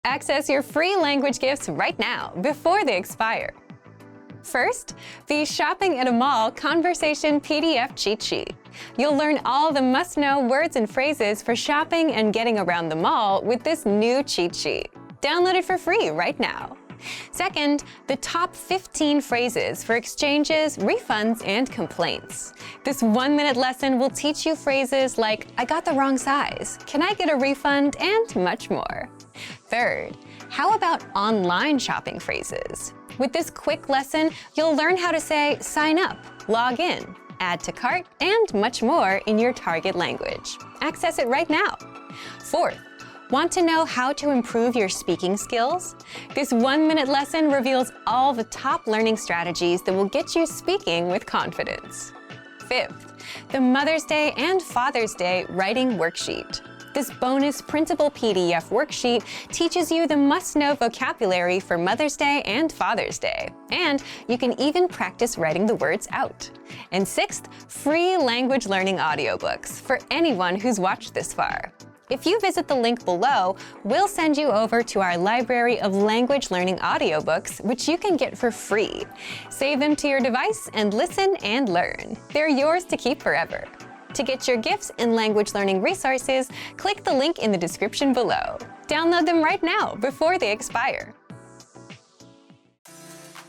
Access your free language gifts right now, before they expire. First, the Shopping at a Mall Conversation PDF Cheat Sheet. You'll learn all the must-know words and phrases for shopping and getting around the mall with this new cheat sheet. Download it for free right now. Second, the top 15 phrases for exchanges, refunds, and complaints. This 1-minute lesson will teach you phrases like, I got the wrong size, can I get a refund, and much more. Third, how about online shopping phrases? With this quick lesson, you'll learn how to say sign up, log in, add to cart, and much more in your target language. Access it right now. Fourth, want to know how to improve your speaking skills? This 1-minute lesson reveals all the top learning strategies that will get you speaking with confidence. Fifth, the Mother's Day and Father's Day Writing Worksheet. This bonus printable PDF worksheet teaches you the must-know vocabulary for Mother's Day and Father's Day. And you can even practice writing the words out. And sixth, free language learning audiobooks for anyone who's watched this far. If you visit the link below, we'll send you over to our library of language learning audiobooks, which you can get for free. Save them to your device and listen and learn. They're yours to keep forever. To get your gifts and language learning resources, click the link in the description below. Download them right now before they expire.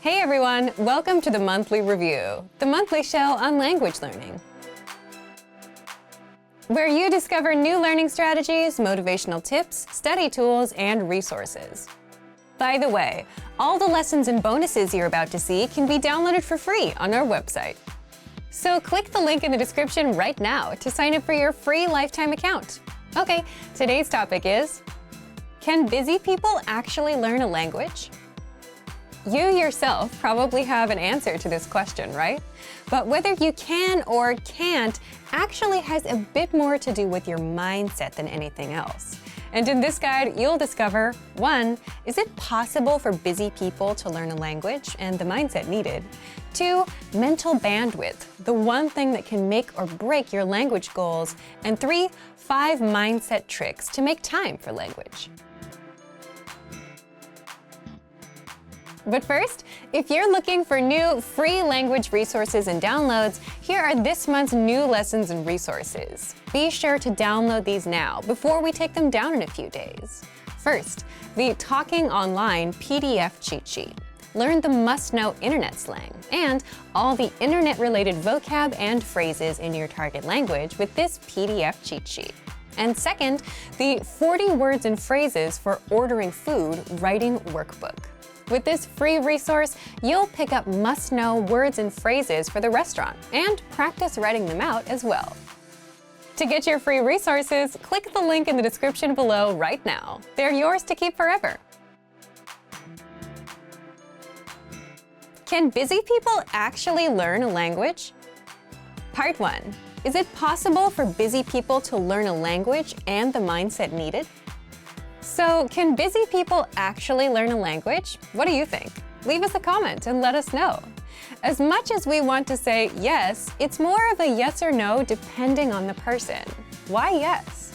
Hey everyone, welcome to the Monthly Review, the monthly show on language learning, where you discover new learning strategies, motivational tips, study tools, and resources. By the way, all the lessons and bonuses you're about to see can be downloaded for free on our website. So click the link in the description right now to sign up for your free lifetime account. Okay, today's topic is, can busy people actually learn a language? You yourself probably have an answer to this question, right? But whether you can or can't actually has a bit more to do with your mindset than anything else. And in this guide, you'll discover, 1, is it possible for busy people to learn a language and the mindset needed? 2, mental bandwidth, the one thing that can make or break your language goals. And 3, 5 mindset tricks to make time for language. But first, if you're looking for new free language resources and downloads, here are this month's new lessons and resources. Be sure to download these now before we take them down in a few days. First, the Talking Online PDF Cheat Sheet. Learn the must-know internet slang and all the internet-related vocab and phrases in your target language with this PDF cheat sheet. And second, the 40 words and phrases for ordering food writing workbook. With this free resource, you'll pick up must-know words and phrases for the restaurant and practice writing them out as well. To get your free resources, click the link in the description below right now. They're yours to keep forever. Can busy people actually learn a language? Part 1. Is it possible for busy people to learn a language and the mindset needed? So, can busy people actually learn a language? What do you think? Leave us a comment and let us know. As much as we want to say yes, it's more of a yes or no depending on the person. Why yes?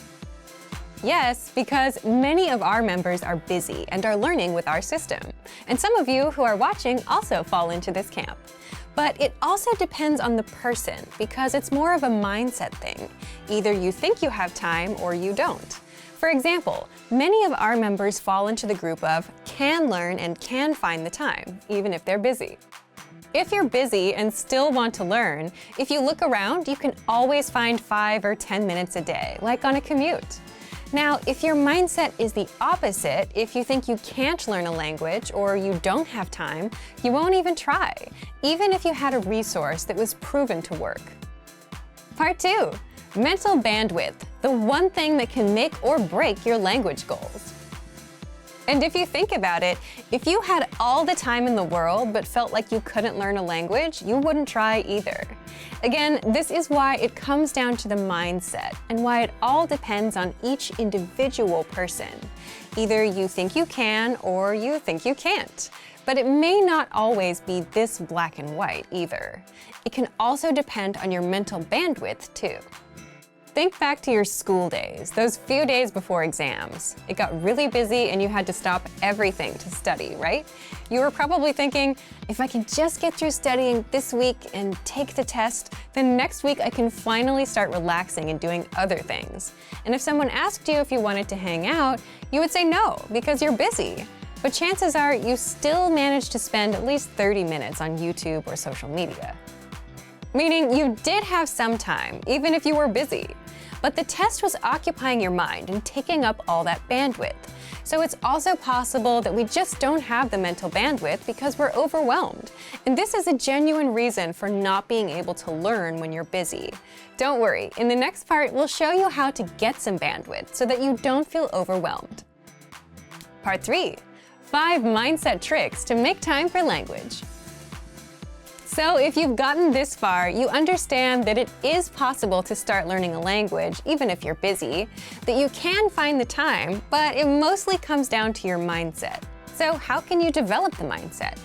Yes, because many of our members are busy and are learning with our system. And some of you who are watching also fall into this camp. But it also depends on the person because it's more of a mindset thing. Either you think you have time or you don't. For example, many of our members fall into the group of can learn and can find the time, even if they're busy. If you're busy and still want to learn, if you look around, you can always find 5 or 10 minutes a day, like on a commute. Now, if your mindset is the opposite, if you think you can't learn a language or you don't have time, you won't even try, even if you had a resource that was proven to work. Part 2. Mental bandwidth, the one thing that can make or break your language goals. And if you think about it, if you had all the time in the world but felt like you couldn't learn a language, you wouldn't try either. Again, this is why it comes down to the mindset and why it all depends on each individual person. Either you think you can or you think you can't. But it may not always be this black and white either. It can also depend on your mental bandwidth too. Think back to your school days, those few days before exams. It got really busy and you had to stop everything to study, right? You were probably thinking, if I can just get through studying this week and take the test, then next week I can finally start relaxing and doing other things. And if someone asked you if you wanted to hang out, you would say no, because you're busy. But chances are you still managed to spend at least 30 minutes on YouTube or social media. Meaning you did have some time, even if you were busy. But the test was occupying your mind and taking up all that bandwidth. So it's also possible that we just don't have the mental bandwidth because we're overwhelmed. And this is a genuine reason for not being able to learn when you're busy. Don't worry, in the next part, we'll show you how to get some bandwidth so that you don't feel overwhelmed. Part 3. 5 mindset tricks to make time for language. So if you've gotten this far, you understand that it is possible to start learning a language, even if you're busy, that you can find the time, but it mostly comes down to your mindset. So how can you develop the mindset?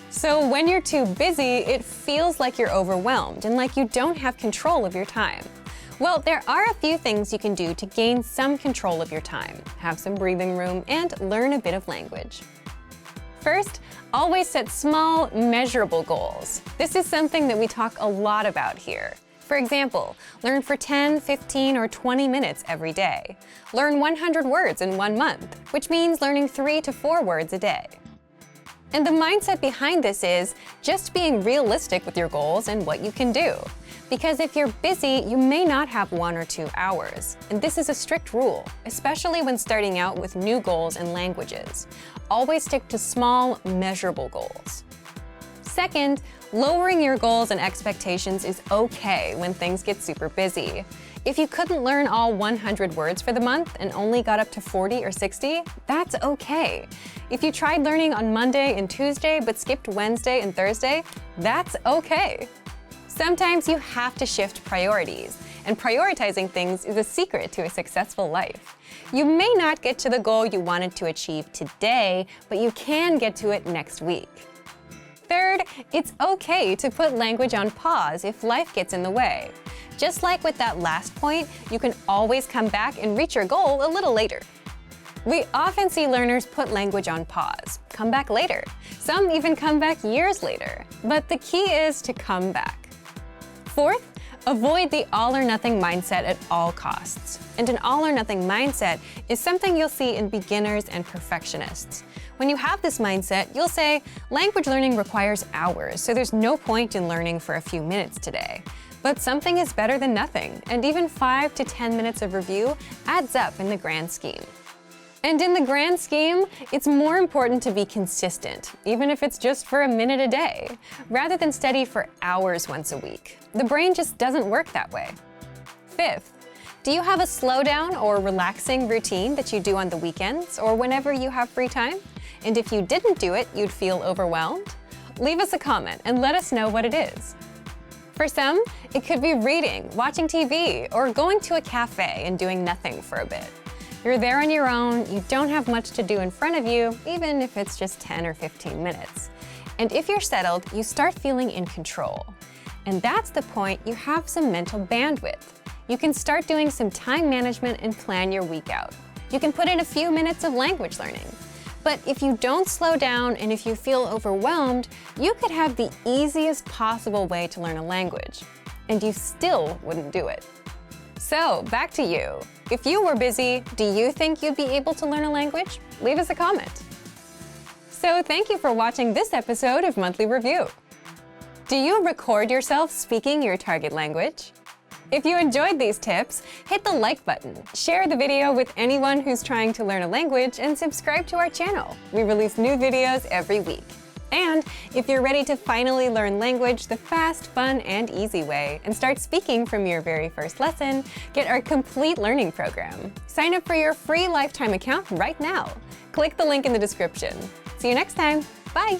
So when you're too busy, it feels like you're overwhelmed and like you don't have control of your time. Well, there are a few things you can do to gain some control of your time, have some breathing room, and learn a bit of language. First, always set small, measurable goals. This is something that we talk a lot about here. For example, learn for 10, 15, or 20 minutes every day. Learn 100 words in 1 month, which means learning 3 to 4 words a day. And the mindset behind this is just being realistic with your goals and what you can do. Because if you're busy, you may not have 1 or 2 hours. And this is a strict rule, especially when starting out with new goals and languages. Always stick to small, measurable goals. Second, lowering your goals and expectations is okay when things get super busy. If you couldn't learn all 100 words for the month and only got up to 40 or 60, that's okay. If you tried learning on Monday and Tuesday but skipped Wednesday and Thursday, that's okay. Sometimes you have to shift priorities, and prioritizing things is a secret to a successful life. You may not get to the goal you wanted to achieve today, but you can get to it next week. Third, it's okay to put language on pause if life gets in the way. Just like with that last point, you can always come back and reach your goal a little later. We often see learners put language on pause, come back later. Some even come back years later. But the key is to come back. Fourth, avoid the all-or-nothing mindset at all costs. And an all-or-nothing mindset is something you'll see in beginners and perfectionists. When you have this mindset, you'll say, language learning requires hours, so there's no point in learning for a few minutes today. But something is better than nothing, and even 5 to 10 minutes of review adds up in the grand scheme. And in the grand scheme, it's more important to be consistent, even if it's just for a minute a day, rather than study for hours once a week. The brain just doesn't work that way. Fifth, do you have a slowdown or relaxing routine that you do on the weekends or whenever you have free time? And if you didn't do it, you'd feel overwhelmed? Leave us a comment and let us know what it is. For some, it could be reading, watching TV, or going to a cafe and doing nothing for a bit. You're there on your own, you don't have much to do in front of you, even if it's just 10 or 15 minutes. And if you're settled, you start feeling in control. And that's the point you have some mental bandwidth. You can start doing some time management and plan your week out. You can put in a few minutes of language learning. But if you don't slow down and if you feel overwhelmed, you could have the easiest possible way to learn a language, and you still wouldn't do it. So, back to you. If you were busy, do you think you'd be able to learn a language? Leave us a comment. So, thank you for watching this episode of Monthly Review. Do you record yourself speaking your target language? If you enjoyed these tips, hit the like button, share the video with anyone who's trying to learn a language, and subscribe to our channel. We release new videos every week. And if you're ready to finally learn language the fast, fun, and easy way and start speaking from your very first lesson, get our complete learning program. Sign up for your free lifetime account right now. Click the link in the description. See you next time. Bye.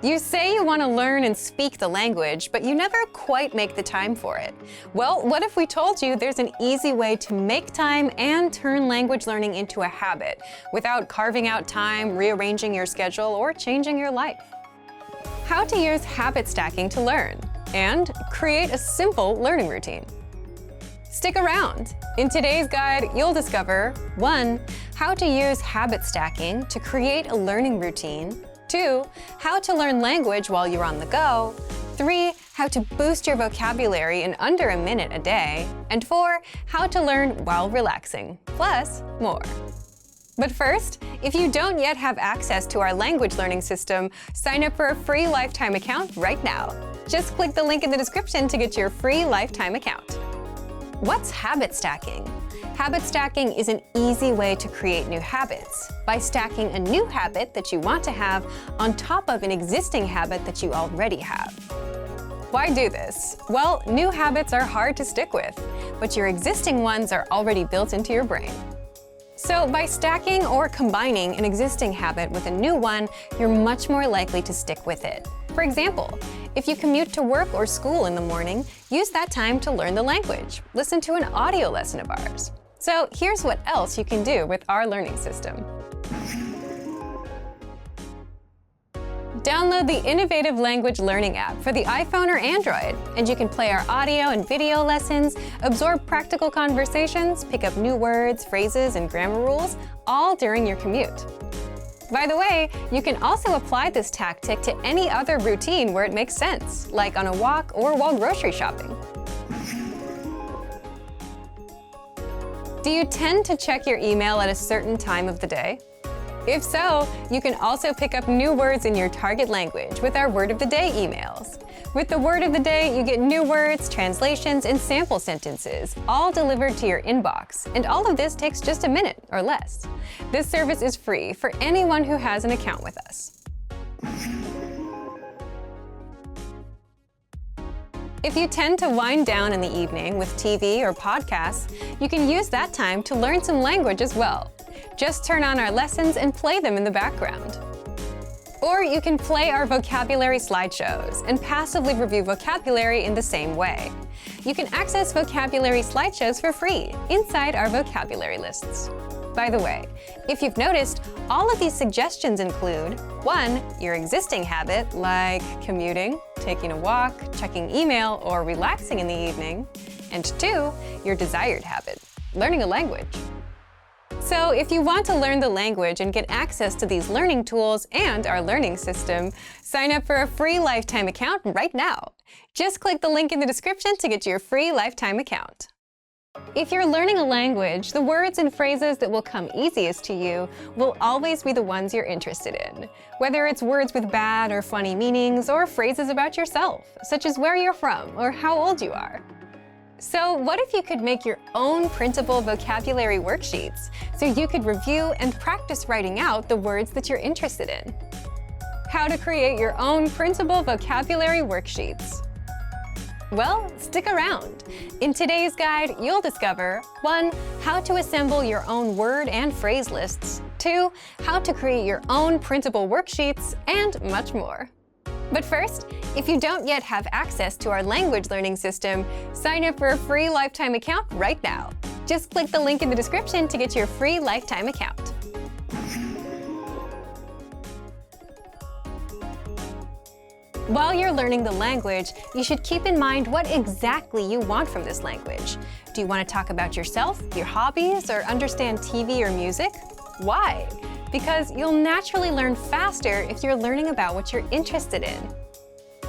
You say you want to learn and speak the language, but you never quite make the time for it. Well, what if we told you there's an easy way to make time and turn language learning into a habit without carving out time, rearranging your schedule, or changing your life? How to use habit stacking to learn and create a simple learning routine. Stick around! In today's guide, you'll discover 1. How to use habit stacking to create a learning routine. 2. How to learn language while you're on the go. 3. How to boost your vocabulary in under a minute a day. And 4. How to learn while relaxing, plus more. But first, if you don't yet have access to our language learning system, sign up for a free lifetime account right now. Just click the link in the description to get your free lifetime account. What's habit stacking? Habit stacking is an easy way to create new habits by stacking a new habit that you want to have on top of an existing habit that you already have. Why do this? Well, new habits are hard to stick with, but your existing ones are already built into your brain. So by stacking or combining an existing habit with a new one, you're much more likely to stick with it. For example, if you commute to work or school in the morning, use that time to learn the language. Listen to an audio lesson of ours. So here's what else you can do with our learning system. Download the innovative language learning app for the iPhone or Android, and you can play our audio and video lessons, absorb practical conversations, pick up new words, phrases, and grammar rules, all during your commute. By the way, you can also apply this tactic to any other routine where it makes sense, like on a walk or while grocery shopping. Do you tend to check your email at a certain time of the day? If so, you can also pick up new words in your target language with our Word of the Day emails. With the Word of the Day, you get new words, translations, and sample sentences, all delivered to your inbox, and all of this takes just a minute or less. This service is free for anyone who has an account with us. If you tend to wind down in the evening with TV or podcasts, you can use that time to learn some language as well. Just turn on our lessons and play them in the background. Or you can play our vocabulary slideshows and passively review vocabulary in the same way. You can access vocabulary slideshows for free inside our vocabulary lists. By the way, if you've noticed, all of these suggestions include 1. Your existing habit, like commuting, taking a walk, checking email, or relaxing in the evening, and 2. Your desired habit, learning a language. So if you want to learn the language and get access to these learning tools and our learning system, sign up for a free lifetime account right now. Just click the link in the description to get your free lifetime account. If you're learning a language, the words and phrases that will come easiest to you will always be the ones you're interested in, whether it's words with bad or funny meanings or phrases about yourself, such as where you're from or how old you are. So what if you could make your own printable vocabulary worksheets so you could review and practice writing out the words that you're interested in? How to create your own printable vocabulary worksheets. Well, stick around. In today's guide, you'll discover 1. How to assemble your own word and phrase lists. 2. How to create your own printable worksheets, and much more. But first, if you don't yet have access to our language learning system, sign up for a free lifetime account right now. Just click the link in the description to get your free lifetime account. While you're learning the language, you should keep in mind what exactly you want from this language. Do you want to talk about yourself, your hobbies, or understand TV or music? Why? Because you'll naturally learn faster if you're learning about what you're interested in.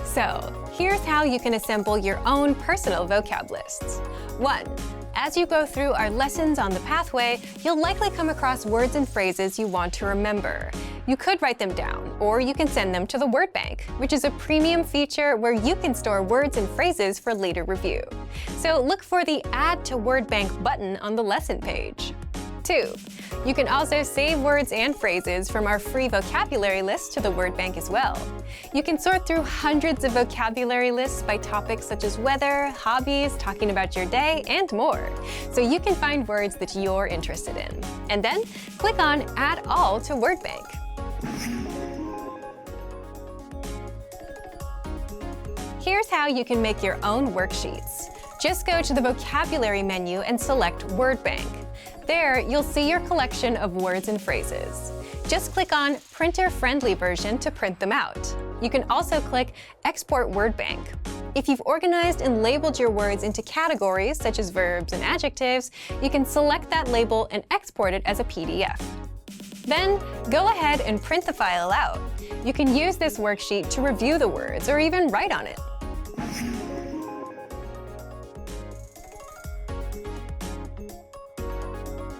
So, here's how you can assemble your own personal vocab lists. 1. As you go through our lessons on the pathway, you'll likely come across words and phrases you want to remember. You could write them down, or you can send them to the word bank, which is a premium feature where you can store words and phrases for later review. So look for the Add to Word Bank button on the lesson page. 2. You can also save words and phrases from our free vocabulary list to the word bank as well. You can sort through hundreds of vocabulary lists by topics such as weather, hobbies, talking about your day, and more, so you can find words that you're interested in. And then click on Add All to Word Bank. Here's how you can make your own worksheets. Just go to the vocabulary menu and select Word Bank. There, you'll see your collection of words and phrases. Just click on Printer-Friendly version to print them out. You can also click Export Word Bank. If you've organized and labeled your words into categories such as verbs and adjectives, you can select that label and export it as a PDF. Then, go ahead and print the file out. You can use this worksheet to review the words or even write on it.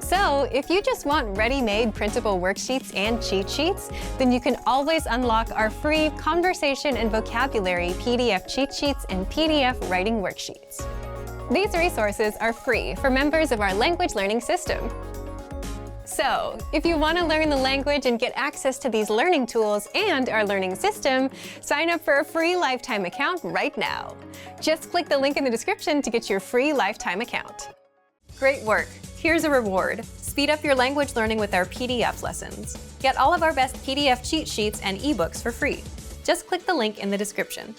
So, if you just want ready-made printable worksheets and cheat sheets, then you can always unlock our free Conversation and Vocabulary PDF cheat sheets and PDF writing worksheets. These resources are free for members of our language learning system. So, if you want to learn the language and get access to these learning tools and our learning system, sign up for a free lifetime account right now. Just click the link in the description to get your free lifetime account. Great work! Here's a reward. Speed up your language learning with our PDF lessons. Get all of our best PDF cheat sheets and ebooks for free. Just click the link in the description.